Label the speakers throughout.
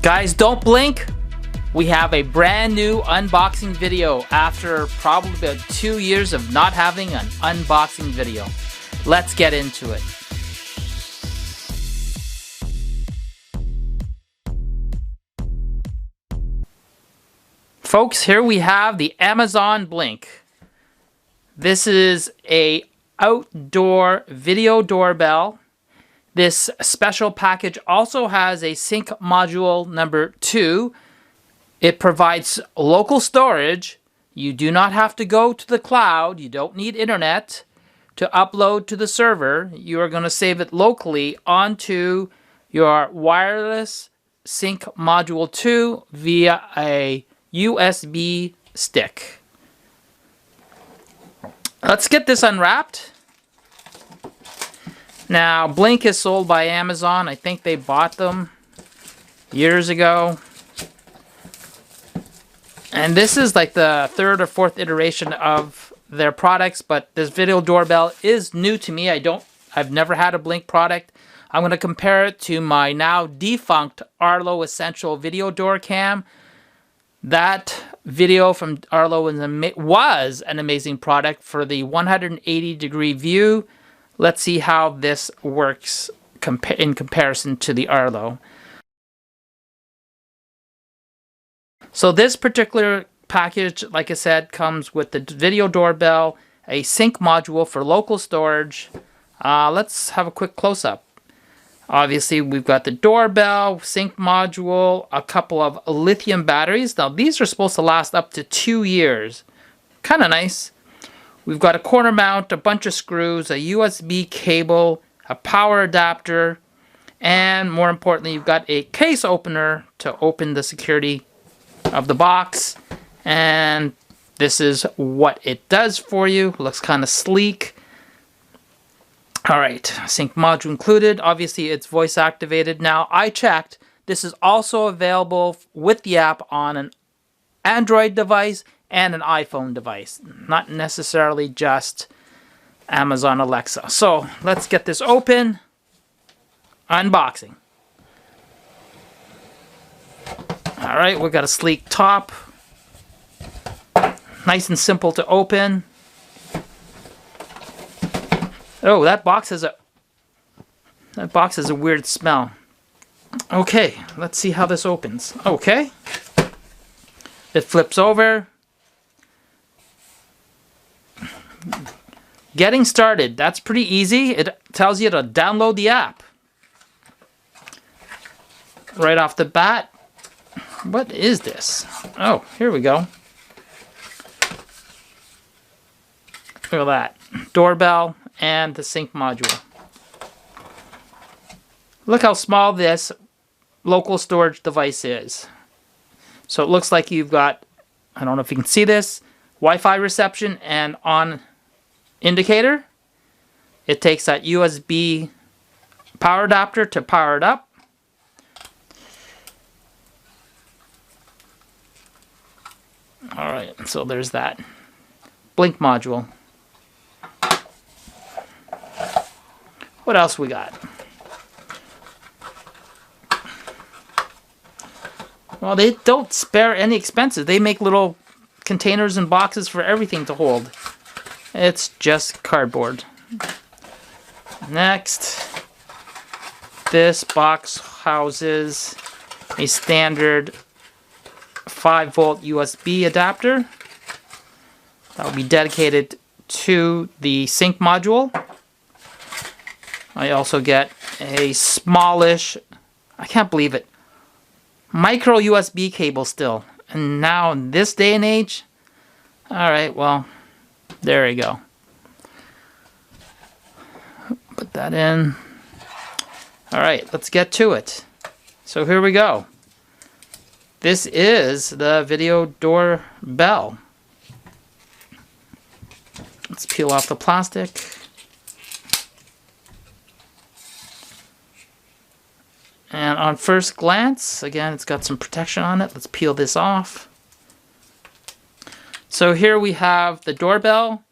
Speaker 1: Guys, don't blink. We have a brand new unboxing video after probably about 2 years of not having an unboxing video. Let's get into it. Folks, here we have the Amazon Blink. This is a outdoor video doorbell. This special package also has a sync module number 2. It provides local storage. You do not have to go to the cloud. You don't need internet to upload to the server. You are going to save it locally onto your wireless sync module 2 via a USB stick. Let's get this unwrapped. Now, Blink is sold by Amazon. I think they bought them years ago. And this is like the 3rd or 4th iteration of their products, but this video doorbell is new to me. I've never had a Blink product. I'm going to compare it to my now defunct ARLO Essential Video Door Cam. That video from ARLO was an amazing product for the 180-degree view. Let's see how this works in comparison to the ARLO. So this particular package, like I said, comes with the video doorbell, a sync module for local storage. Let's have a quick close-up. Obviously, we've got the doorbell, sync module, a couple of lithium batteries. Now, these are supposed to last up to 2 years. Kind of nice. We've got a corner mount, a bunch of screws, a USB cable, a power adapter, and more importantly, you've got a case opener to open the security of the box. And this is what it does for you. Looks kind of sleek. All right, sync module included. Obviously, it's voice activated. Now, I checked. This is also available with the app on an Android device and an iPhone device, not necessarily just Amazon Alexa. So let's get this open. Unboxing. All right, we've got a sleek top. Nice and simple to open. Oh, that box has a weird smell. Okay, let's see how this opens. Okay. It flips over. Getting started. That's pretty easy. It tells you to download the app. Right off the bat. What is this? Oh, here we go. Look at that. Doorbell and the sync module. Look how small this local storage device is. So it looks like you've got, I don't know if you can see this, Wi-Fi reception and on indicator. It takes that USB power adapter to power it up. All right, so there's that. Blink module. What else we got? Well, they don't spare any expenses. They make little containers and boxes for everything to hold. It's just cardboard. Next, this box houses a standard 5-volt USB adapter that will be dedicated to the sync module. I also get a smallish, I can't believe it, micro USB cable still. And now in this day and age, alright, well, there you go. Put that in. Alright, let's get to it. So here we go. This is the video doorbell. Let's peel off the plastic. And on first glance, again, it's got some protection on it. Let's peel this off. So here we have the doorbell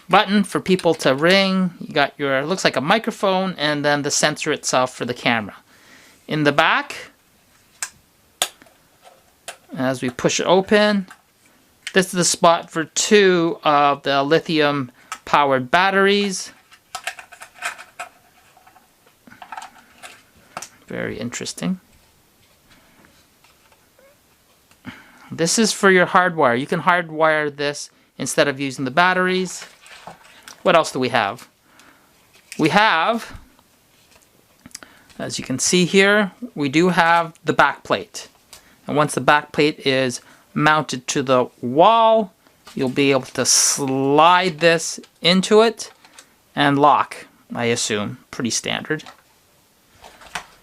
Speaker 1: button for people to ring. You got your, looks like a microphone, and then the sensor itself for the camera. In the back, as we push it open, this is the spot for 2 of the lithium powered batteries. Very interesting. This is for your hardwire. You can hardwire this instead of using the batteries. What else do we have? We have, as you can see here, we do have the back plate. And once the back plate is mounted to the wall, you'll be able to slide this into it and lock, I assume. Pretty standard.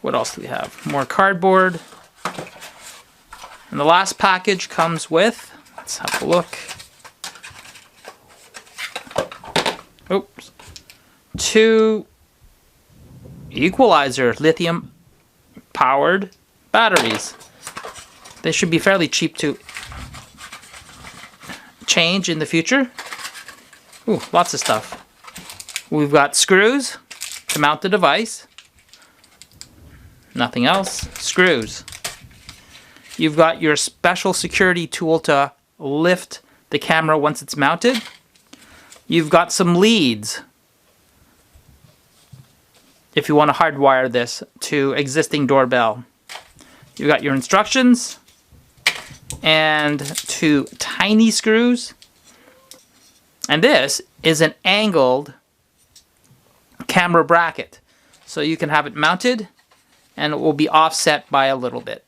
Speaker 1: What else do we have? More cardboard. And the last package comes with, let's have a look. Oops. 2 equalizer lithium powered batteries. They should be fairly cheap to change in the future. Ooh, lots of stuff. We've got screws to mount the device. Nothing else. Screws. You've got your special security tool to lift the camera once it's mounted. You've got some leads if you want to hardwire this to existing doorbell. You've got your instructions and 2 tiny screws. And this is an angled camera bracket. So you can have it mounted and it will be offset by a little bit.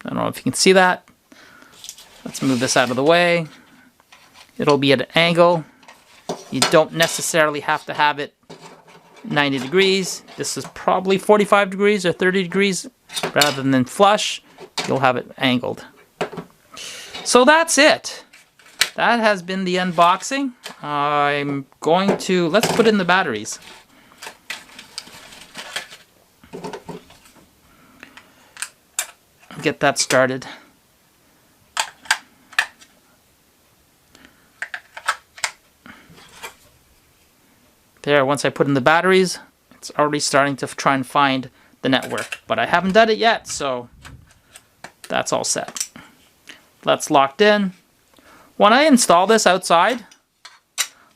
Speaker 1: I don't know if you can see that. Let's move this out of the way. It'll be at an angle. You don't necessarily have to have it 90 degrees. This is probably 45 degrees or 30 degrees. Rather than flush, you'll have it angled. So that's it. That has been the unboxing. I'm going to, let's put in the batteries. Get that started. There, once I put in the batteries, it's already starting to try and find the network. But I haven't done it yet, so that's all set. That's locked in. When I install this outside,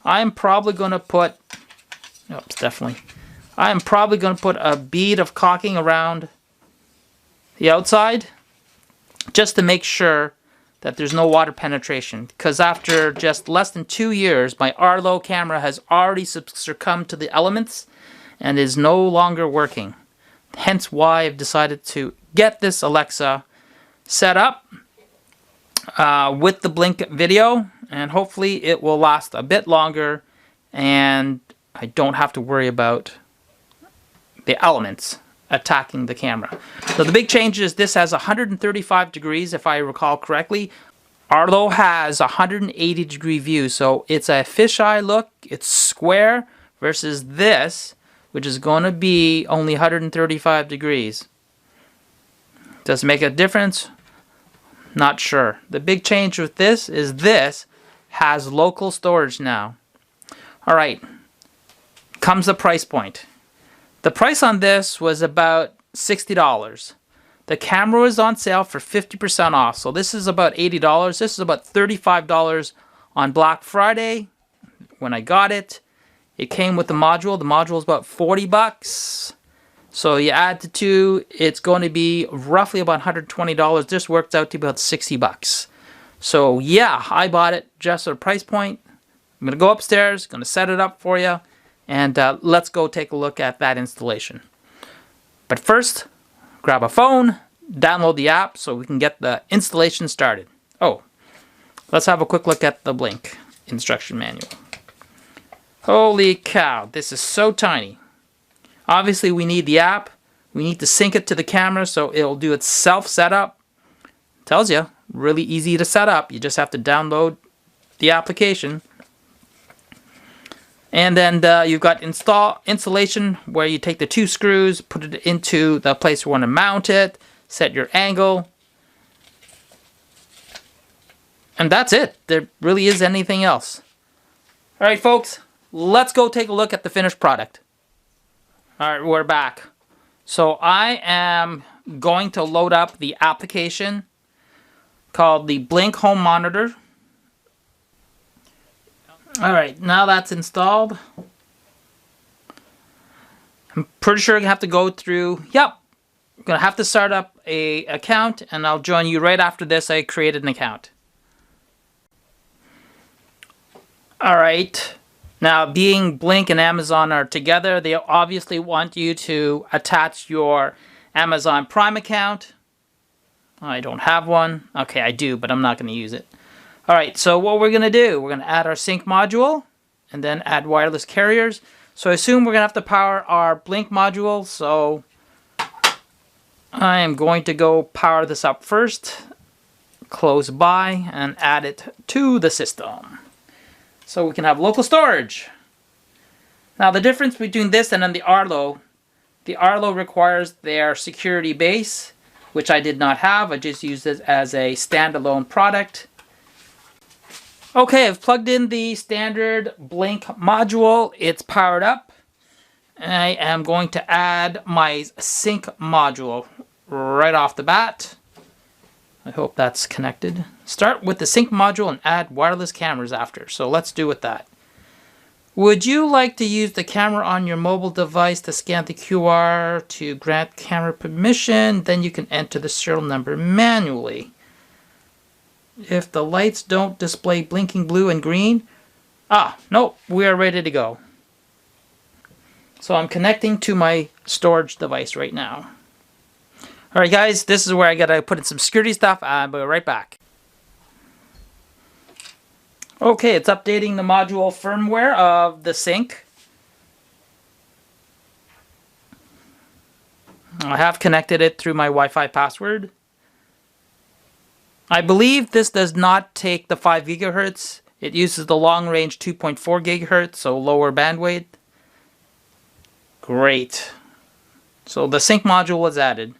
Speaker 1: I'm probably going to put, I'm probably going to put a bead of caulking around the outside just to make sure that there's no water penetration, because after just less than 2 years my ARLO camera has already succumbed to the elements and is no longer working. Hence why I've decided to get this Alexa set up with the Blink video, and hopefully it will last a bit longer and I don't have to worry about the elements attacking the camera. So the big change is this has 135 degrees, if I recall correctly. ARLO has 180 degree view, so it's a fisheye look. It's square versus this, which is going to be only 135 degrees. Does it make a difference? Not sure. The big change with this is this has local storage now. Alright, comes the price point. The price on this was about $60. The camera was on sale for 50% off, so this is about $80. This is about $35 on Black Friday when I got it. It came with the module. The module is about 40 bucks. So you add the two, it's going to be roughly about $120. This works out to about 60 bucks. So yeah, I bought it just at a price point. I'm going to go upstairs, going to set it up for you. And let's go take a look at that installation. But first, grab a phone, download the app so we can get the installation started. Oh, let's have a quick look at the Blink instruction manual. Holy cow, this is so tiny. Obviously, we need the app. We need to sync it to the camera so it'll do its self setup. Tells you, really easy to set up. You just have to download the application. And then you've got installation, where you take the 2 screws, put it into the place you want to mount it, set your angle. And that's it. There really is anything else. Alright folks, let's go take a look at the finished product. Alright, we're back. So I am going to load up the application called the Blink Home Monitor. Alright, now that's installed. I'm pretty sure I have to go through, yep, I'm going to have to start up an account, and I'll join you right after this. I created an account. Alright, now being Blink and Amazon are together, they obviously want you to attach your Amazon Prime account. I don't have one. Okay, I do, but I'm not going to use it. Alright, so what we're going to do, we're going to add our sync module, and then add wireless carriers. So I assume we're going to have to power our Blink module, so I am going to go power this up first, close by, and add it to the system. So we can have local storage. Now the difference between this and then the ARLO requires their security base, which I did not have. I just used it as a standalone product. Okay, I've plugged in the standard Blink module. It's powered up. I am going to add my sync module right off the bat. I hope that's connected. Start with the sync module and add wireless cameras after. So let's do with that. Would you like to use the camera on your mobile device to scan the QR to grant camera permission? Then you can enter the serial number manually. If the lights don't display blinking blue and green, nope, we are ready to go. So I'm connecting to my storage device right now. Alright guys, this is where I gotta put in some security stuff. I'll be right back. Okay, it's updating the module firmware of the sync. I have connected it through my Wi-Fi password. I believe this does not take the 5 gigahertz. It uses the long range 2.4 gigahertz, so lower bandwidth. Great. So the sync module was added.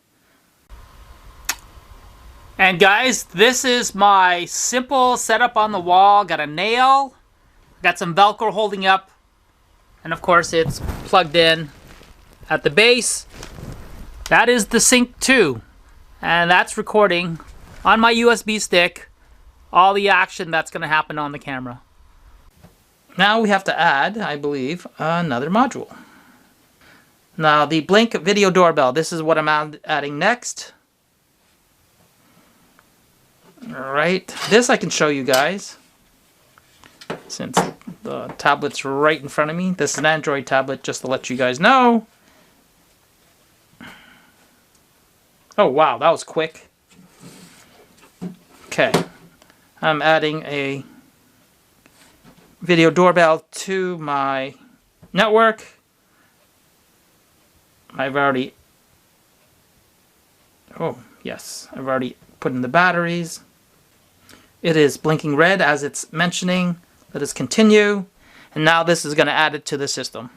Speaker 1: And guys, this is my simple setup on the wall. Got a nail, got some Velcro holding up, and of course it's plugged in at the base. That is the sync 2, and that's recording on my USB stick all the action that's going to happen on the camera. Now we have to add, I believe, another module. Now the Blink video doorbell, this is what I'm adding next. Alright, this I can show you guys, since the tablet's right in front of me. This is an Android tablet, just to let you guys know. Oh wow, that was quick. Okay, I'm adding a video doorbell to my network. I've already put in the batteries. It is blinking red as it's mentioning. Let us continue. And now this is going to add it to the system.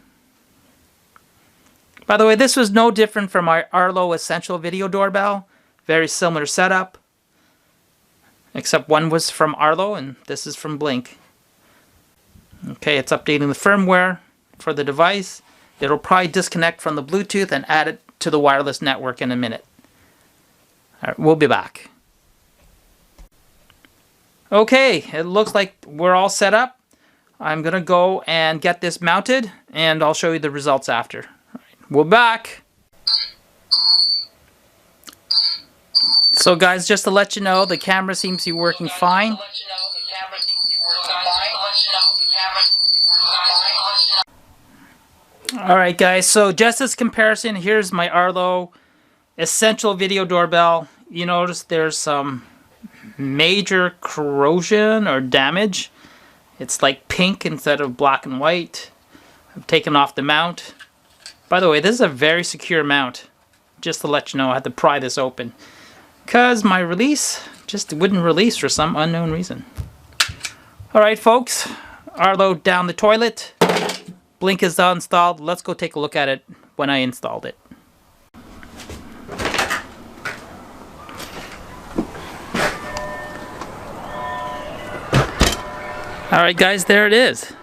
Speaker 1: By the way, this was no different from our ARLO Essential video doorbell. Very similar setup. Except one was from ARLO and this is from Blink. Okay, it's updating the firmware for the device. It'll probably disconnect from the Bluetooth and add it to the wireless network in a minute. Alright, we'll be back. Okay, it looks like we're all set up. I'm going to go and get this mounted and I'll show you the results after. Alright, we're back. So guys, just to let you know, the camera seems to be working fine. Alright guys, so just as comparison, here's my ARLO Essential video doorbell. You notice there's some major corrosion or damage. It's like pink instead of black and white. I've taken off the mount. By the way, this is a very secure mount. Just to let you know, I had to pry this open because my release just wouldn't release for some unknown reason. Alright folks, ARLO down the toilet. Blink is installed. Let's go take a look at it when I installed it. Alright guys, there it is.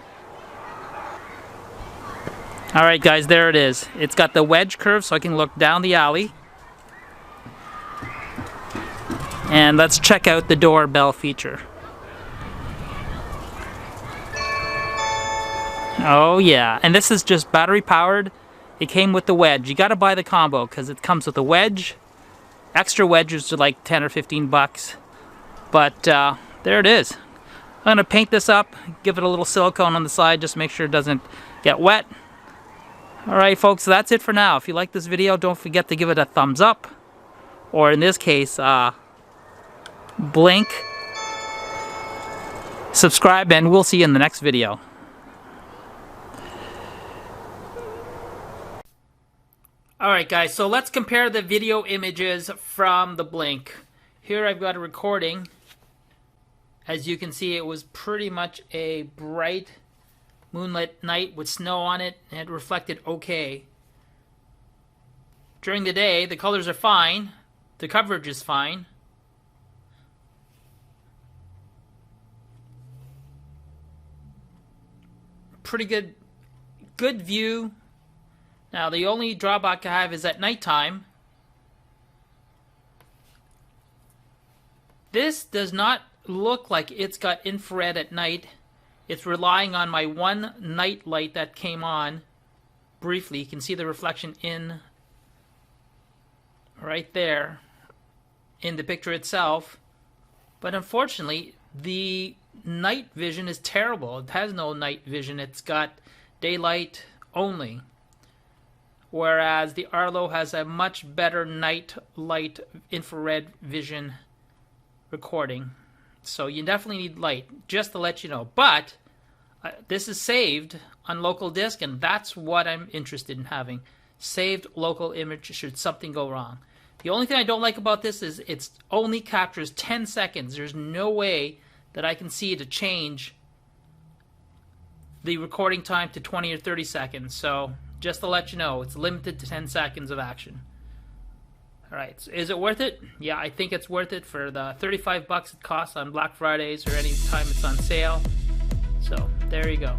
Speaker 1: Alright guys, there it is. It's got the wedge curve so I can look down the alley. And let's check out the doorbell feature. Oh yeah, and this is just battery powered. It came with the wedge. You gotta buy the combo because it comes with a wedge. Extra wedges are like 10 or 15 bucks. But there it is. I'm gonna paint this up, give it a little silicone on the side, just make sure it doesn't get wet. Alright folks, so that's it for now. If you like this video, don't forget to give it a thumbs up. Or in this case, blink, subscribe, and we'll see you in the next video. Alright guys, so let's compare the video images from the blink. Here I've got a recording. As you can see, it was pretty much a bright moonlit night with snow on it, and it reflected okay. During the day, the colors are fine. The coverage is fine. Pretty good view. Now, the only drawback I have is at nighttime. This does not look like it's got infrared at night. It's relying on my one night light that came on briefly. You can see the reflection in right there in the picture itself. But unfortunately, the night vision is terrible. It has no night vision. It's got daylight only. Whereas the ARLO has a much better night light infrared vision recording. So you definitely need light, just to let you know. But this is saved on local disk, and that's what I'm interested in having. Saved local image should something go wrong. The only thing I don't like about this is it only captures 10 seconds. There's no way that I can see to change the recording time to 20 or 30 seconds. So just to let you know, it's limited to 10 seconds of action. Alright, so is it worth it? Yeah, I think it's worth it for the 35 bucks it costs on Black Fridays or any time it's on sale. So, there you go.